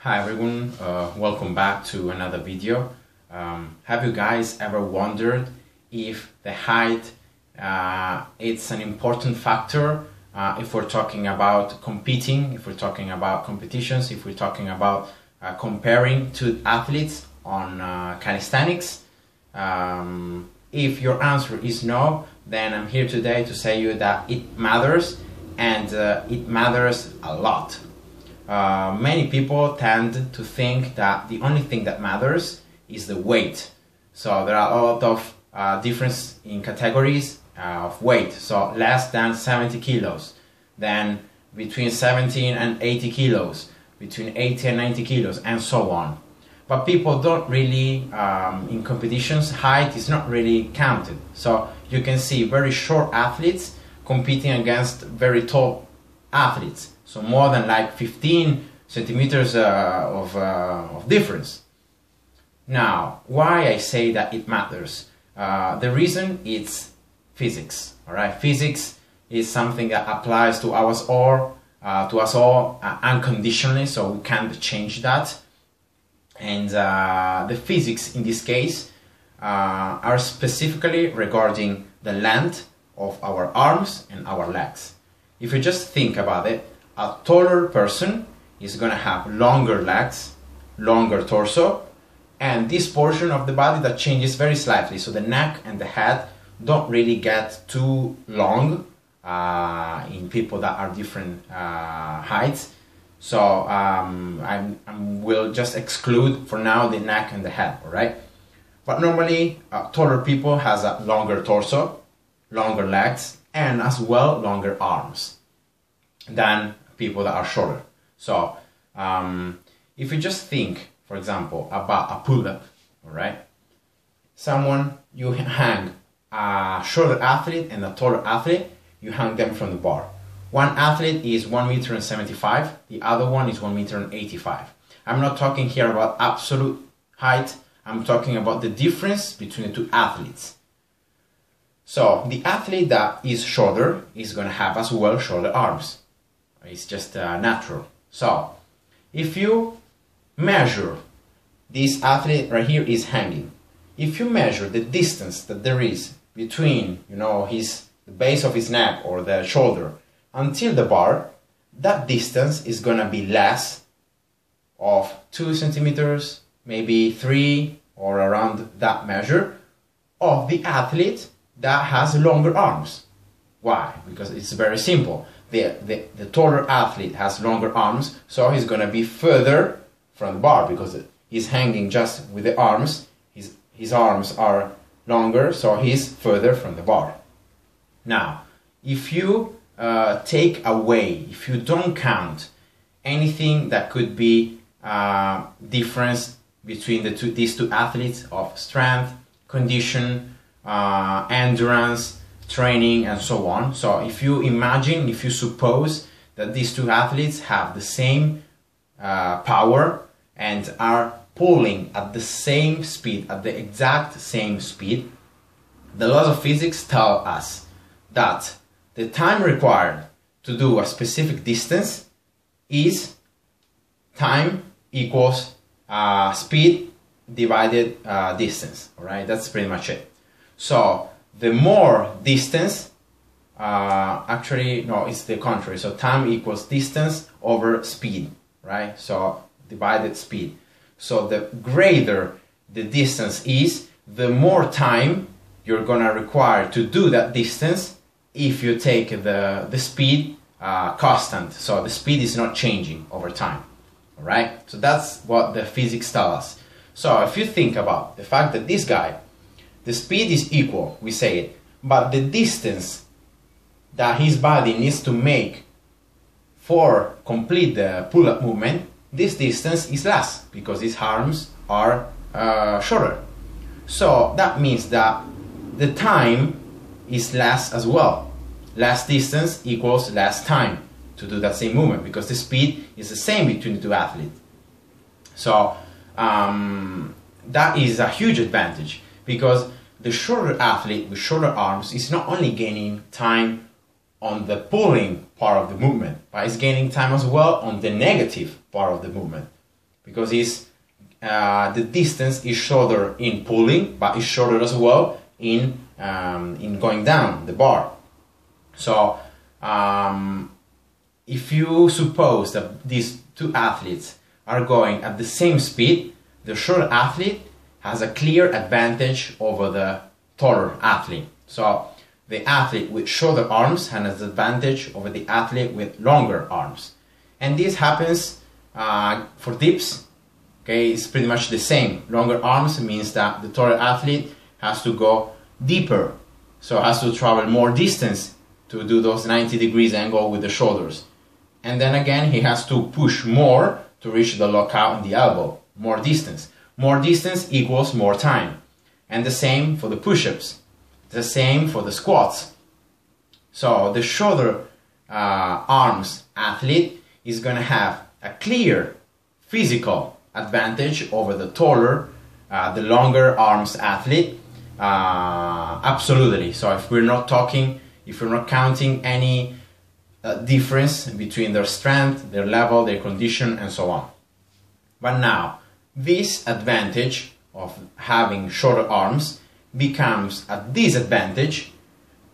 Hi everyone, welcome back to another video. Have you guys ever wondered if the height it's an important factor if we're talking about competing, if we're talking about competitions, if we're talking about comparing two athletes on calisthenics? If your answer is no, then I'm here today to say you that it matters, and it matters a lot. Many people tend to think that the only thing that matters is the weight. So there are a lot of difference in categories of weight. So less than 70 kilos, then between 17 and 80 kilos, between 80 and 90 kilos, and so on. But people don't really, in competitions, height is not really counted. So you can see very short athletes competing against very tall athletes. So more than like 15 centimeters of difference. Now, why I say that it matters? The reason is physics. All right, physics is something that applies to us all unconditionally. So we can't change that. And the physics in this case are specifically regarding the length of our arms and our legs. If you just think about it, a taller person is going to have longer legs, longer torso, and this portion of the body that changes very slightly. So the neck and the head don't really get too long in people that are different heights. So I will just exclude for now the neck and the head, all right? But normally taller people has a longer torso, longer legs, and as well longer arms than people that are shorter. So if you just think, for example, about a pull-up, all right? You hang a shorter athlete and a taller athlete, you hang them from the bar. One athlete is 1.75 m, the other one is 1.85 m. I'm not talking here about absolute height, I'm talking about the difference between the two athletes. So the athlete that is shorter is going to have as well shorter arms. It's just natural. So if you measure this athlete right here is hanging, if you measure the distance that there is between, the base of his neck or the shoulder until the bar, that distance is gonna be less of 2 centimeters, maybe 3, or around that measure, of the athlete that has longer arms. Why? Because it's very simple. The taller athlete has longer arms, so he's gonna be further from the bar because he's hanging just with the arms. His arms are longer, so he's further from the bar. Now, if you if you don't count anything that could be difference between these two athletes of strength, condition, endurance, training, and so on. So if you suppose that these two athletes have the same power and are pulling at the same speed, at the exact same speed, the laws of physics tell us that the time required to do a specific distance is time equals speed divided distance. All right, that's pretty much it. So the more distance, actually no, it's the contrary. So time equals distance over speed, right? So divided speed. So the greater the distance is, the more time you're gonna require to do that distance if you take the speed constant. So the speed is not changing over time, all right? So that's what the physics tell us. So if you think about the fact that this guy, the speed is equal, we say it, but the distance that his body needs to make for complete the pull-up movement, this distance is less because his arms are shorter. So that means that the time is less as well. Less distance equals less time to do that same movement because the speed is the same between the two athletes. So that is a huge advantage because the shorter athlete with shorter arms is not only gaining time on the pulling part of the movement, but is gaining time as well on the negative part of the movement. because the distance is shorter in pulling, but it's shorter as well in going down the bar. So if you suppose that these two athletes are going at the same speed, the shorter athlete has a clear advantage over the taller athlete. So the athlete with shorter arms has an advantage over the athlete with longer arms. And this happens for dips. Okay, it's pretty much the same. Longer arms means that the taller athlete has to go deeper, so has to travel more distance to do those 90 degrees angle with the shoulders. And then again, he has to push more to reach the lockout in the elbow. More distance. More distance equals more time. And the same for the push-ups. The same for the squats. So the shorter arms athlete is going to have a clear physical advantage over the taller, the longer arms athlete. Absolutely. So if we're not counting any difference between their strength, their level, their condition, and so on. But now, this advantage of having shorter arms becomes a disadvantage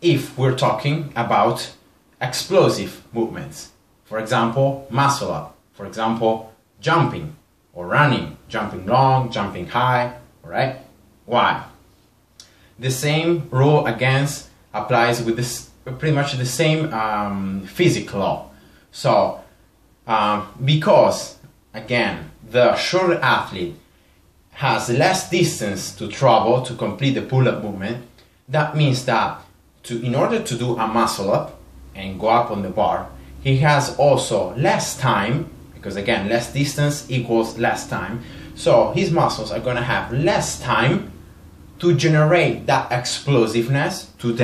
if we're talking about explosive movements. For example, muscle up. For example, jumping or running, jumping long, jumping high, right? Why? The same rule against applies with this, pretty much the same physics law. So, because, again, the shorter athlete has less distance to travel to complete the pull-up movement, that means that in order to do a muscle up and go up on the bar, he has also less time, because again, less distance equals less time. So his muscles are going to have less time to generate that explosiveness to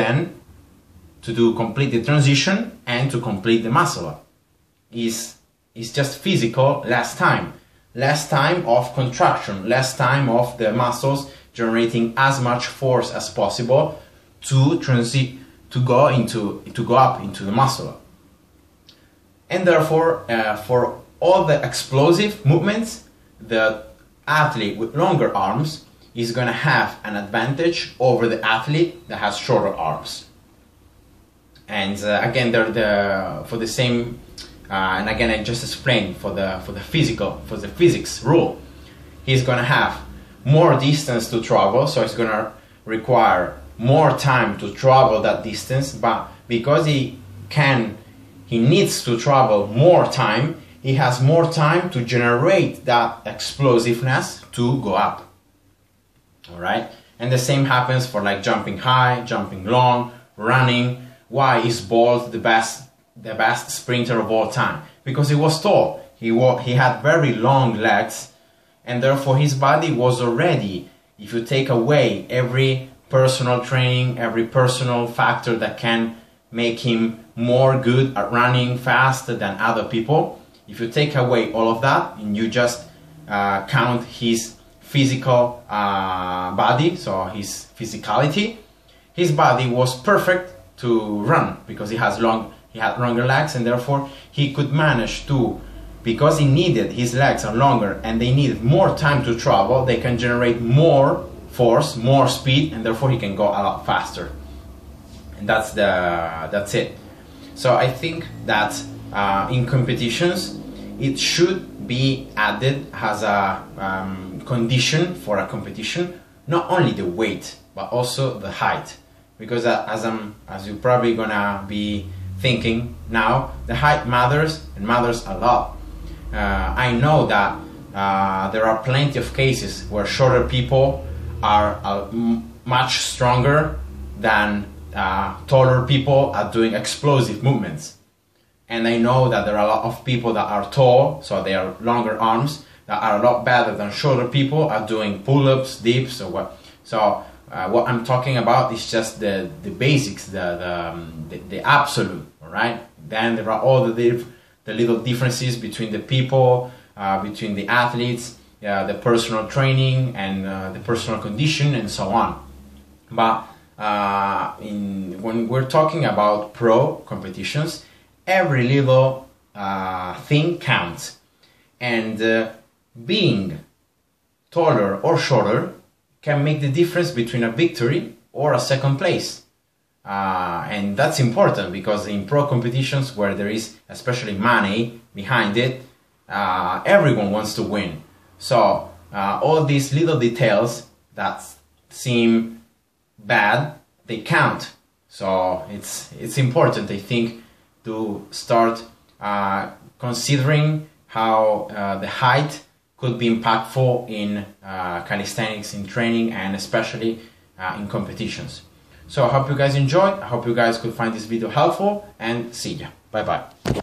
complete the transition and to complete the muscle up. It's just physical, less time. Less time of contraction, less time of the muscles generating as much force as possible to go up into the muscle. And therefore, for all the explosive movements, the athlete with longer arms is going to have an advantage over the athlete that has shorter arms. And again, they're for the same. And again, I just explained for the physics rule. He's going to have more distance to travel, so it's going to require more time to travel that distance. But because he needs to travel more time, he has more time to generate that explosiveness to go up. All right, and the same happens for like jumping high, jumping long, running. Why is Bolt the best sprinter of all time? Because he was tall, he had very long legs, and therefore his body was already, if you take away every personal training, every personal factor that can make him more good at running faster than other people, if you take away all of that and you just count his physical body, so his physicality, his body was perfect to run because he had longer legs, and therefore he could manage to, because his legs are longer and they needed more time to travel, they can generate more force, more speed, and therefore he can go a lot faster. And that's it. So I think that in competitions it should be added as a condition for a competition, not only the weight but also the height, because as you're probably gonna be thinking now, the height matters, and matters a lot. I know that there are plenty of cases where shorter people are much stronger than taller people at doing explosive movements. And I know that there are a lot of people that are tall, so they are longer arms, that are a lot better than shorter people at doing pull-ups, dips, or what. So what I'm talking about is just the basics, the absolute, all right? Then there are all the little differences between the people, between the athletes, the personal training and the personal condition and so on. But when we're talking about pro competitions, every little thing counts. And being taller or shorter can make the difference between a victory or a second place. And that's important because in pro competitions where there is especially money behind it, everyone wants to win. So all these little details that seem bad, they count. So it's important, I think, to start considering how the height could be impactful in calisthenics, in training, and especially in competitions. So I hope you guys enjoyed. I hope you guys could find this video helpful, and see ya. Bye bye.